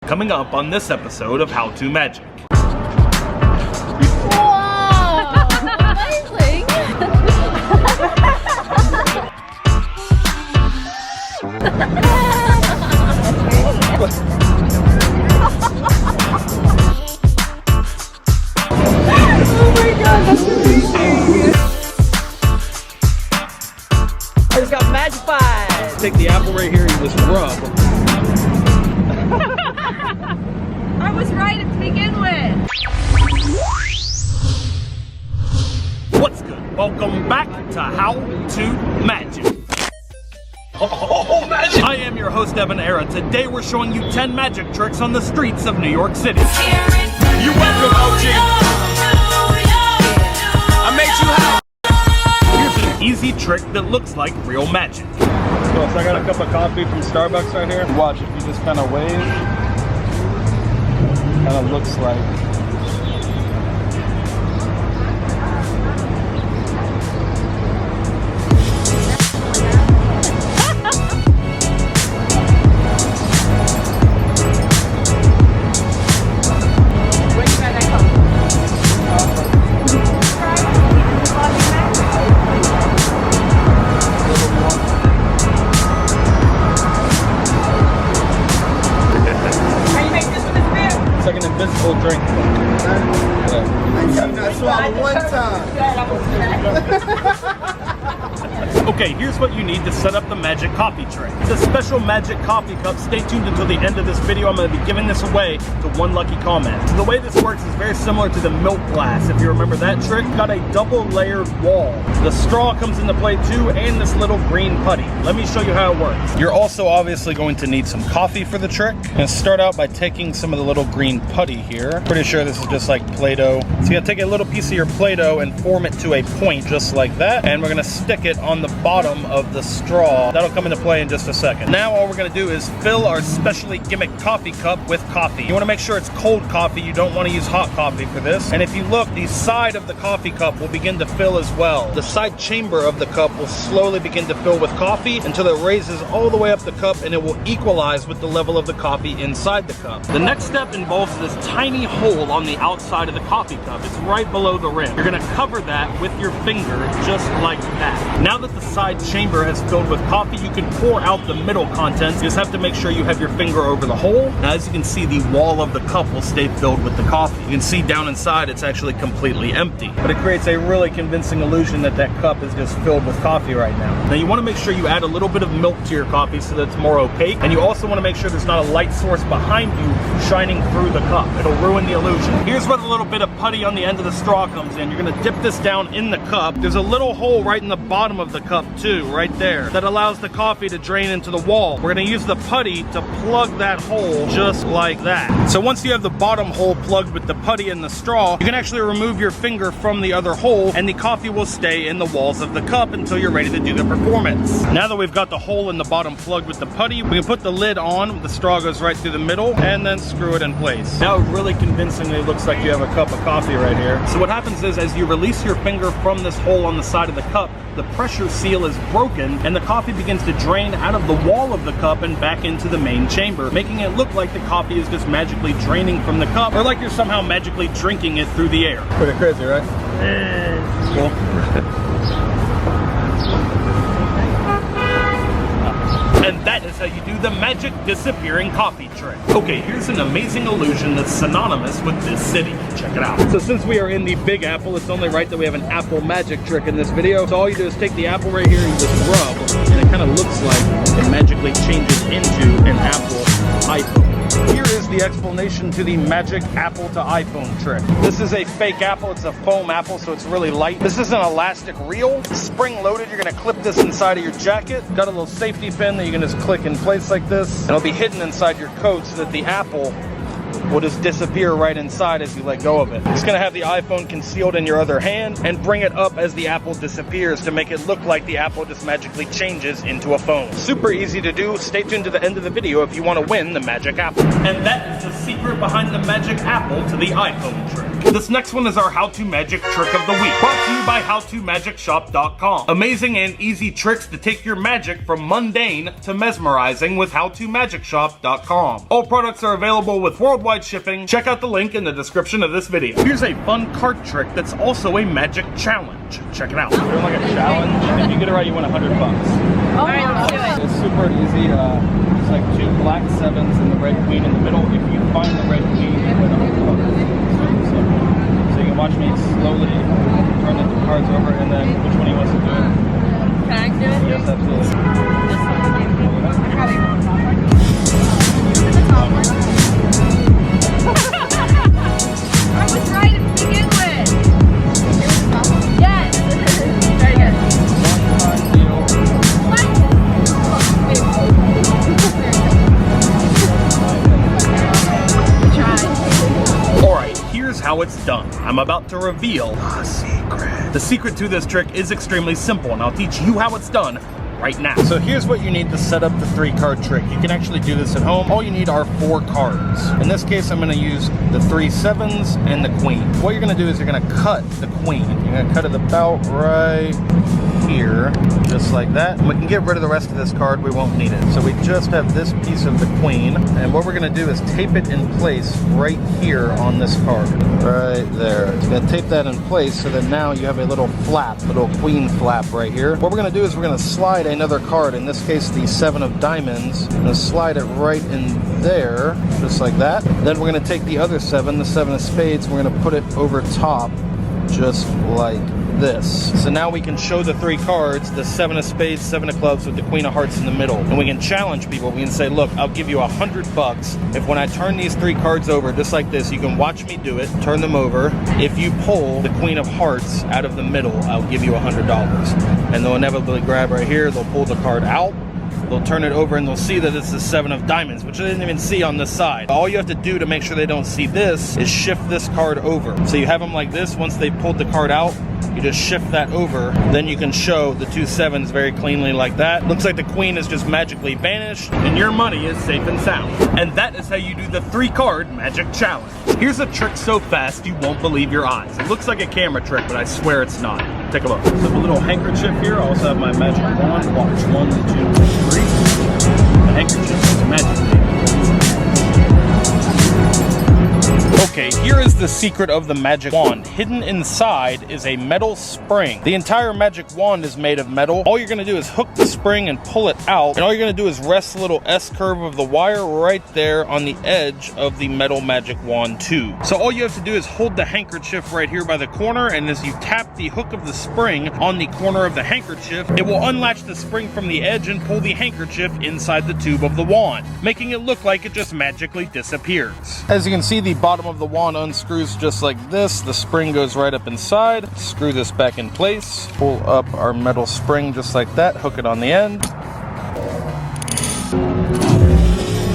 coming up on this episode of How to Magic. Wow! Amazing! Oh my god, that's amazing! I just got magified! Take the apple right here and just rub. I was right to begin with! What's good? Welcome back to How to Magic. Magic! I am your host, Evan Era. Today we're showing you 10 magic tricks on the streets of New York City. You're welcome, OG. I made you happy. Here's an easy trick that looks like real magic. So I got a cup of coffee from Starbucks right here. Watch, if you just kind of wave, kind of looks like. It's like an invisible drink. I'm not swallowing one time. Okay, here's what you need to set up the magic coffee tray. It's a special magic coffee cup. Stay tuned until the end of this video. I'm going to be giving this away to one lucky comment. The way this works is very similar to the milk glass. If you remember that trick, got a double layered wall. The straw comes into play too, and this little green putty. Let me show you how it works. You're also obviously going to need some coffee for the trick. I'm going to start out by taking some of the little green putty here. Pretty sure this is just like Play-Doh. So you're going to take a little piece of your Play-Doh and form it to a point just like that. And we're going to stick it on the bottom of the straw. That'll come into play in just a second. Now all we're going to do is fill our specially gimmicked coffee cup with coffee. You want to make sure it's cold coffee. You don't want to use hot coffee for this. And if you look, the side of the coffee cup will begin to fill as well. The side chamber of the cup will slowly begin to fill with coffee until it raises all the way up the cup, and it will equalize with the level of the coffee inside the cup. The next step involves this tiny hole on the outside of the coffee cup. It's right below the rim. You're going to cover that with your finger just like that. Now that the side chamber has filled with coffee, you can pour out the middle contents. You just have to make sure you have your finger over the hole. Now, as you can see, the wall of the cup will stay filled with the coffee. You can see down inside it's actually completely empty, but it creates a really convincing illusion that that cup is just filled with coffee right now. Now you want to make sure you add a little bit of milk to your coffee so that it's more opaque, and you also want to make sure there's not a light source behind you shining through the cup. It'll ruin the illusion. Here's where the little bit of putty on the end of the straw comes in. You're going to dip this down in the cup. There's a little hole right in the bottom of the cup too, right there, that allows the coffee to drain into the wall. We're going to use the putty to plug that hole just like that. So once you have the bottom hole plugged with the putty and the straw, you can actually remove your finger from the other hole, and the coffee will stay in the walls of the cup until you're ready to do the performance. Now that we've got the hole in the bottom plugged with the putty, we can put the lid on. The straw goes right through the middle, and then screw it in place. Now it really convincingly looks like you have a cup of coffee right here. So what happens is, as you release your finger from this hole on the side of the cup, the pressure seal is broken, and the coffee begins to drain out of the wall of the cup and back into the main chamber, making it look like the coffee is just magically draining from the cup, or like you're somehow magically drinking it through the air. Pretty crazy, right? Cool. And that is how you do the magic disappearing coffee trick. Okay, here's an amazing illusion that's synonymous with this city. Check it out. So since we are in the Big Apple, it's only right that we have an apple magic trick in this video. So all you do is take the apple right here and just rub, and it kind of looks like it magically changes into an Apple iPhone. Here is the explanation to the magic apple to iPhone trick. This is a fake apple. It's a foam apple, so it's really light. This is an elastic reel. Spring loaded. You're going to clip this inside of your jacket. Got a little safety pin that you can just click in place like this. And it'll be hidden inside your coat so that the apple will just disappear right inside as you let go of it. It's going to have the iPhone concealed in your other hand and bring it up as the apple disappears to make it look like the apple just magically changes into a phone. Super easy to do. Stay tuned to the end of the video if you want to win the magic apple. And that is the secret behind the magic apple to the iPhone trick. This next one is our how-to magic trick of the week, brought to you by howtoMagicShop.com. Amazing and easy tricks to take your magic from mundane to mesmerizing with howtoMagicShop.com. All products are available with worldwide shipping. Check out the link in the description of this video. Here's a fun card trick that's also a magic challenge. Check it out. We're doing like a challenge, and if you get it right, you win $100. All right, let's do it. It's super easy. It's like 2 black 7s and the red queen in the middle. If you find the red queen, you win $100. Super simple. So you can watch me slowly turn the 2 cards over, and then which one he wants to do it. Can I do it? Yes, absolutely. This one. I was right to begin with. Yes. Very good. One-time deal. Alright, here's how it's done. I'm about to reveal the secret. The secret to this trick is extremely simple, and I'll teach you how it's done right now. So here's what you need to set up the 3-card trick. You can actually do this at home. All you need are 4 cards. In this case, I'm going to use the 3 7s and the queen. What you're going to do is you're going to cut the queen. You're going to cut it about right here, just like that. And we can get rid of the rest of this card. We won't need it. So we just have this piece of the queen. And what we're going to do is tape it in place right here on this card. Right there. So you're going to tape that in place so that now you have a little flap, little queen flap right here. What we're going to do is we're going to slide another card, in this case the 7 of diamonds. I'm going to slide it right in there, just like that. Then we're going to take the other 7, the 7 of spades, we're going to put it over top, just like this. So now we can show the 3 cards, the 7 of spades, 7 of clubs with the queen of hearts in the middle. And we can challenge people. We can say, look, I'll give you $100 if when I turn these 3 cards over, just like this, you can watch me do it, turn them over. If you pull the queen of hearts out of the middle, I'll give you $100. And they'll inevitably grab right here, they'll pull the card out, they'll turn it over, and they'll see that it's the 7 of diamonds, which they didn't even see on this side. All you have to do to make sure they don't see this is shift this card over. So you have them like this. Once they pulled the card out, you just shift that over. Then you can show the 2 7s very cleanly like that. Looks like the queen has just magically vanished, and your money is safe and sound. And that is how you do the 3-card magic challenge. Here's a trick so fast you won't believe your eyes. It looks like a camera trick, but I swear it's not. Take a look. So the little handkerchief here. I also have my magic wand. Watch. 1, 2, 3. The handkerchief is magic. Okay, here is the secret of the magic wand. Hidden inside is a metal spring. The entire magic wand is made of metal. All you're gonna do is hook the spring and pull it out, and all you're gonna do is rest the little S curve of the wire right there on the edge of the metal magic wand tube. So all you have to do is hold the handkerchief right here by the corner, and as you tap the hook of the spring on the corner of the handkerchief, it will unlatch the spring from the edge and pull the handkerchief inside the tube of the wand, making it look like it just magically disappears. As you can see, the bottom of the wand unscrews just like this. The spring goes right up inside. Screw this back in place. Pull up our metal spring just like that. Hook it on the end.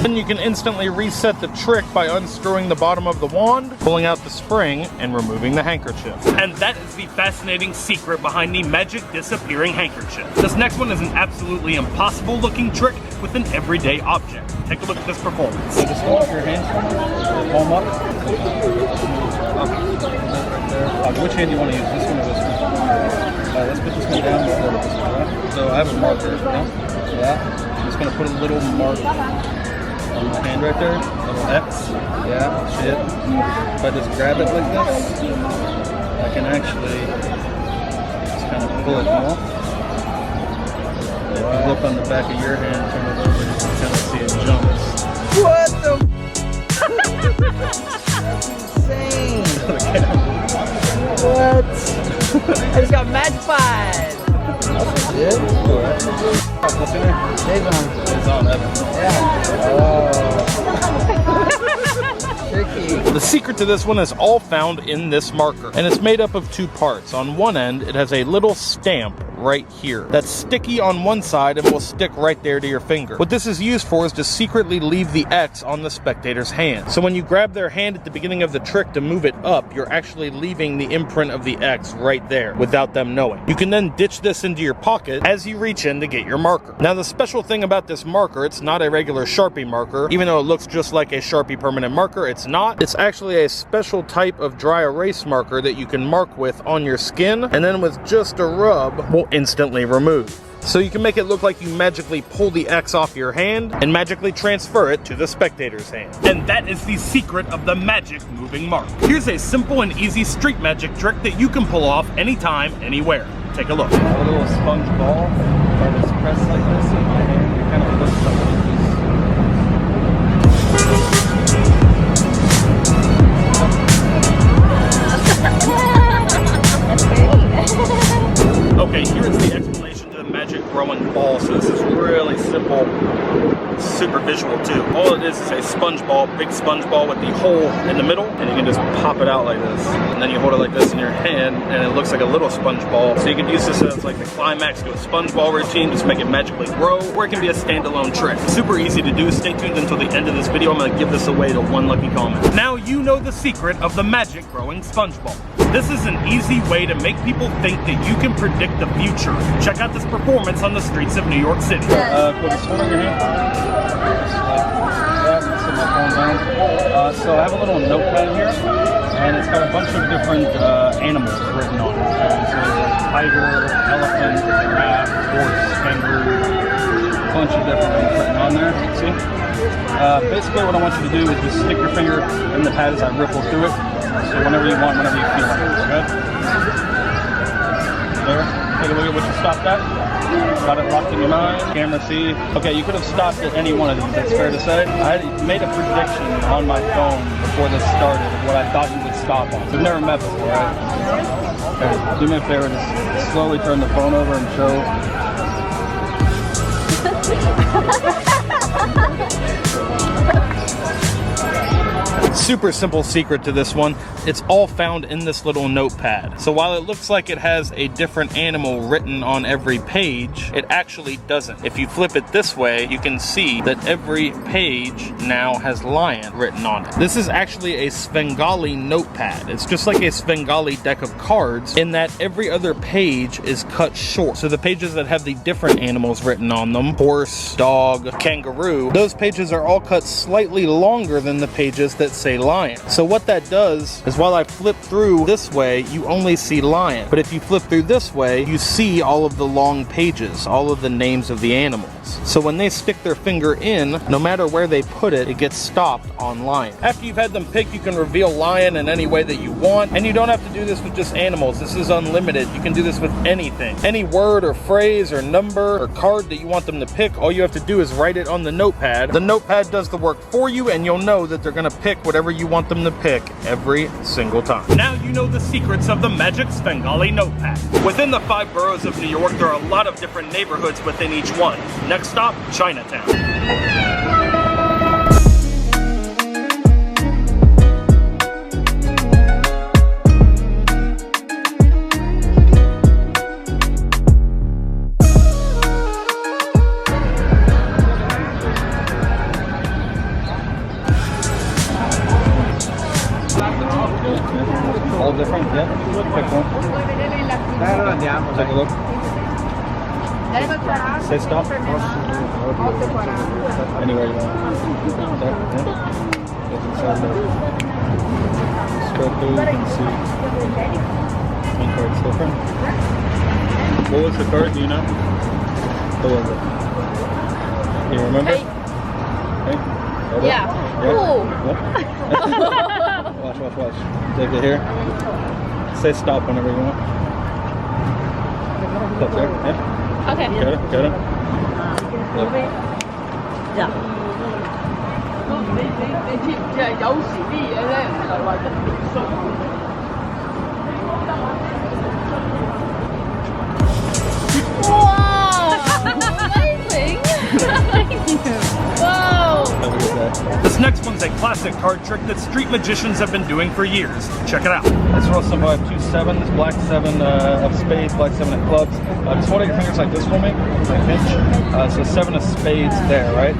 Then you can instantly reset the trick by unscrewing the bottom of the wand, pulling out the spring, and removing the handkerchief. And that is the fascinating secret behind the magic disappearing handkerchief. This next one is an absolutely impossible looking trick with an everyday object. Take a look at this performance. So just hold up your hands, palm up. Which hand do you want to use, this one or this one? Let's put this one down before this one, right? So I have a marker, yeah? I'm just going to put a little mark on my hand right there, little X, yeah, shit. If I just grab it like this, I can actually just kind of pull it off. If you look on the back of your hand, turn it over, you can kind of see it jumps. What the? That's insane. What? I just got magnified. That's good. What's in there? It's on, Evan. Yeah. Tricky. The secret to this one is all found in this marker, and it's made up of 2 parts. On one end, it has a little stamp right here. That's sticky on one side and will stick right there to your finger. What this is used for is to secretly leave the X on the spectator's hand. So when you grab their hand at the beginning of the trick to move it up, you're actually leaving the imprint of the X right there without them knowing. You can then ditch this into your pocket as you reach in to get your marker. Now the special thing about this marker, it's not a regular Sharpie marker. Even though it looks just like a Sharpie permanent marker, it's not. It's actually a special type of dry erase marker that you can mark with on your skin, and then with just a rub will instantly remove. So you can make it look like you magically pull the X off your hand and magically transfer it to the spectator's hand. And that is the secret of the magic moving mark. Here's a simple and easy street magic trick that you can pull off anytime, anywhere. Take a look. A little sponge ball that is pressed like this in my hand. You kind of lift up like this. Okay, here is the explanation to the magic growing ball. So this is really simple, super visual too. All it is a sponge ball, big sponge ball with the hole in the middle, and you can just pop it out like this. And then you hold it like this in your hand, and it looks like a little sponge ball. So you can use this as like the climax to a sponge ball routine, just make it magically grow, or it can be a standalone trick. Super easy to do. Stay tuned until the end of this video. I'm gonna give this away to one lucky comment. Now you know the secret of the magic growing sponge ball. This is an easy way to make people think that you can predict the future. Check out this performance on the streets of New York City. Put this one on your hand. Just like that, set my phone down. So I have a little notepad here, and it's got a bunch of different animals written on it. So there's like tiger, elephant, giraffe, horse, kangaroo, a bunch of different things written on there. See? Basically what I want you to do is just stick your finger in the pad as I ripple through it. So whenever you want, whenever you feel like it. Good? There. Take a look at what you stopped at. Got it locked in your mind. Camera see. Okay, you could have stopped at any one of these, that's fair to say. I made a prediction on my phone before this started of what I thought you would stop on. We've never met before, right? Okay, do me a favor, just slowly turn the phone over and show. Super simple secret to this one. It's all found in this little notepad. So while it looks like it has a different animal written on every page, it actually doesn't. If you flip it this way, you can see that every page now has lion written on it. This is actually a Svengali notepad. It's just like a Svengali deck of cards in that every other page is cut short. So the pages that have the different animals written on them, horse, dog, kangaroo, those pages are all cut slightly longer than the pages that say lion. So what that does is while I flip through this way, you only see lion. But if you flip through this way, you see all of the long pages, all of the names of the animals. So when they stick their finger in, no matter where they put it, it gets stopped on lion. After you've had them picked, you can reveal lion in any way that you want. And you don't have to do this with just animals. This is unlimited. You can do this with anything. Any word or phrase or number or card that you want them to pick, all you have to do is write it on the notepad. The notepad does the work for you, and you'll know that they're gonna pick whatever you want them to pick every single time. Now you know the secrets of the magic Svengali notepad. Within the 5 boroughs of New York, there are a lot of different neighborhoods within each one. Next stop, Chinatown. All different, yeah? Pick one. Take a look. Say stop. Anywhere you want. There, yeah. Look inside there. Scroll through, you can see one card's different. What was the card, do you know? What was it? You remember? Hey? Yeah. Yeah? Watch. Take it here. Say stop whenever you want. That's there, yeah? Okay. Got it? Look. Yeah. Wow! Amazing! Thank you. Whoa! Have a good day. This next one's a classic card trick that street magicians have been doing for years. Check it out. It's real simple. I have 2 7s, black 7 of spades, black 7 of clubs. Just hold your fingers like this for me, like pinch. So 7 of spades there, right?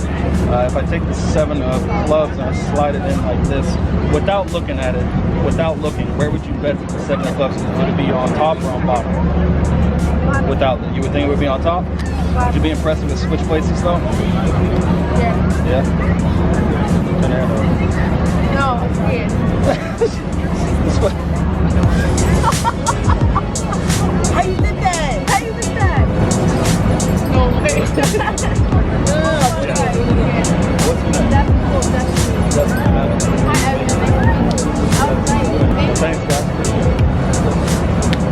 If I take the 7 of clubs and I slide it in like this, without looking at it, without looking, where would you bet that the 7 of clubs would it be on top or on bottom? Without, you would think it would be on top? Would you be impressed if it switch places though? Yeah. Yeah? Turn your hand over. No, I'm scared. This way. How you did that? How you did that? No way. What's the name? That's cool. That's cool. Thanks, guys.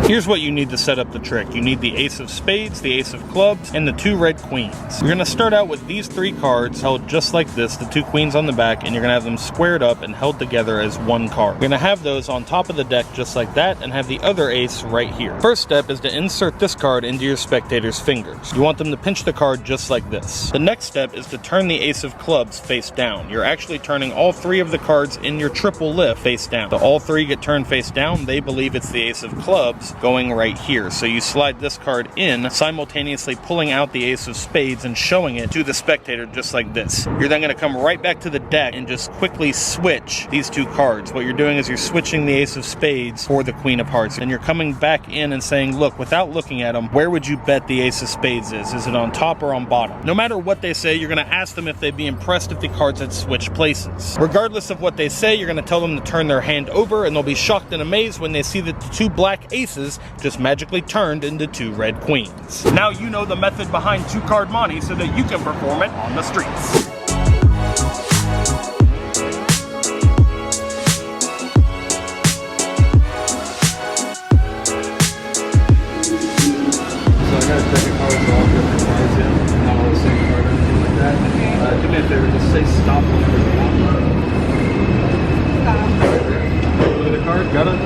Here's what you need to set up the trick. You need the ace of spades, the ace of clubs, and the 2 red queens. You're gonna start out with these 3 cards held just like this, the 2 queens on the back, and you're gonna have them squared up and held together as one card. You're gonna have those on top of the deck just like that and have the other ace right here. First step is to insert this card into your spectator's fingers. You want them to pinch the card just like this. The next step is to turn the ace of clubs face down. You're actually turning all 3 of the cards in your triple lift face down. So all 3 get turned face down. They believe it's the ace of clubs going right here. So you slide this card in, simultaneously pulling out the ace of spades and showing it to the spectator just like this. You're then going to come right back to the deck and just quickly switch these 2 cards. What you're doing is you're switching the ace of spades for the queen of hearts, and you're coming back in and saying, look, without looking at them, where would you bet the ace of spades is? Is it on top or on bottom? No matter what they say, you're going to ask them if they'd be impressed if the cards had switched places. Regardless of what they say, you're going to tell them to turn their hand over, and they'll be shocked and amazed when they see that the 2 black aces just magically turned into 2 red queens. Now you know the method behind 2 Card Monte so that you can perform it on the streets. So I got a deck of cards with all different cards in, not all the same card or anything like that. Do me a favor, just say stop whenever you want. Stop. Look at the card, got it?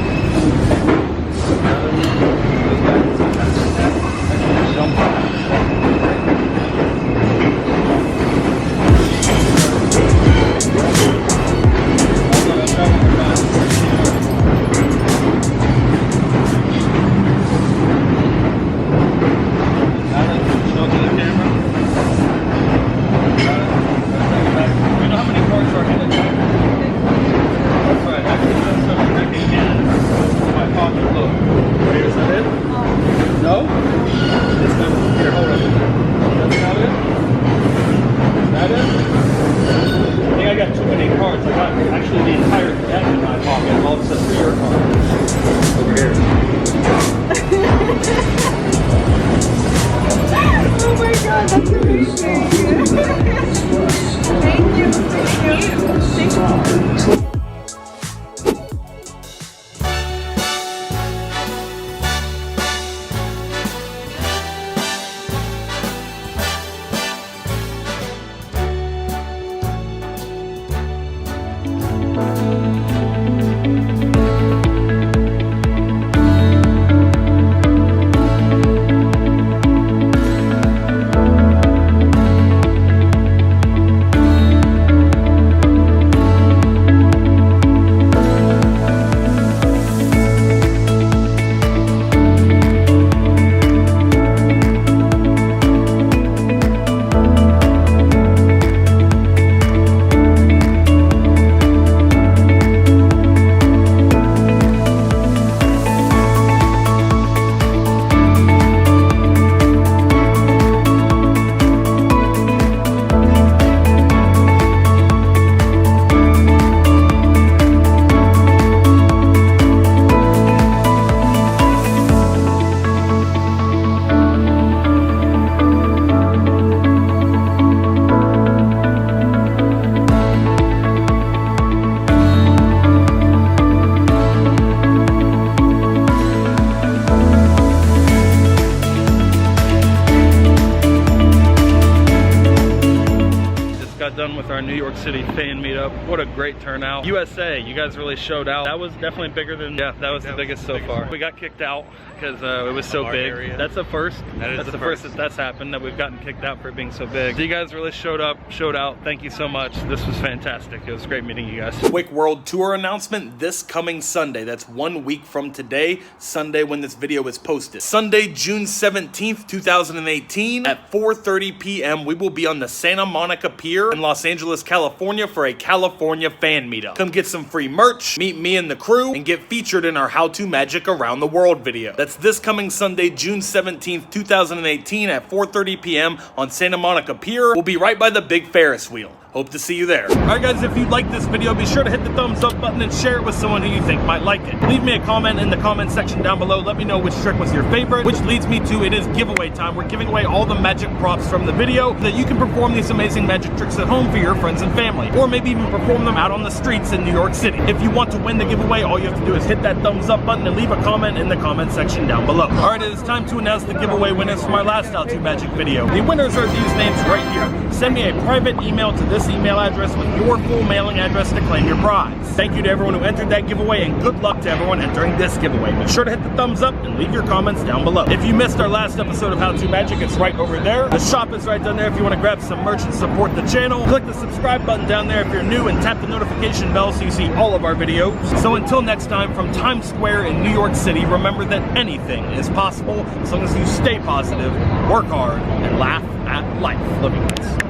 New York City fan meetup. What a great turnout. USA, you guys really showed out. That was definitely bigger than, yeah, that was the biggest so far. We got kicked out because it was so big. Area. That's a first. That's the first that that's happened, that we've gotten kicked out for it being so big. So you guys really showed up, showed out. Thank you so much. This was fantastic. It was great meeting you guys. Quick world tour announcement this coming Sunday. That's 1 week from today, Sunday when this video is posted. Sunday, June 17th, 2018 at 4:30 p.m. we will be on the Santa Monica Pier in Los Angeles, California for a California fan meetup. Come get some free merch, meet me and the crew, and get featured in our How to Magic Around the World video. That's this coming Sunday, June 17th, 2018 at 4:30 p.m. on Santa Monica Pier. We'll be right by the big Ferris wheel. Hope to see you there. Alright guys, if you like this video, be sure to hit the thumbs up button and share it with someone who you think might like it. Leave me a comment in the comment section down below. Let me know which trick was your favorite, which leads me to it is giveaway time. We're giving away all the magic props from the video so that you can perform these amazing magic tricks at home for your friends and family, or maybe even perform them out on the streets in New York City. If you want to win the giveaway, all you have to do is hit that thumbs up button and leave a comment in the comment section down below. Alright, it is time to announce the giveaway winners from our last How to Magic video. The winners are these names right here. Send me a private email to this email address with your full mailing address to claim your prize. Thank you to everyone who entered that giveaway, and good luck to everyone entering this giveaway. Be sure to hit the thumbs up and leave your comments down below. If you missed our last episode of How to Magic, it's right over there. The shop is right down there if you want to grab some merch and support the channel. Click the subscribe button down there if you're new, and tap the notification bell so you see all of our videos. So until next time, from Times Square in New York City, remember that anything is possible as long as you stay positive, work hard, and laugh at life. Love you guys.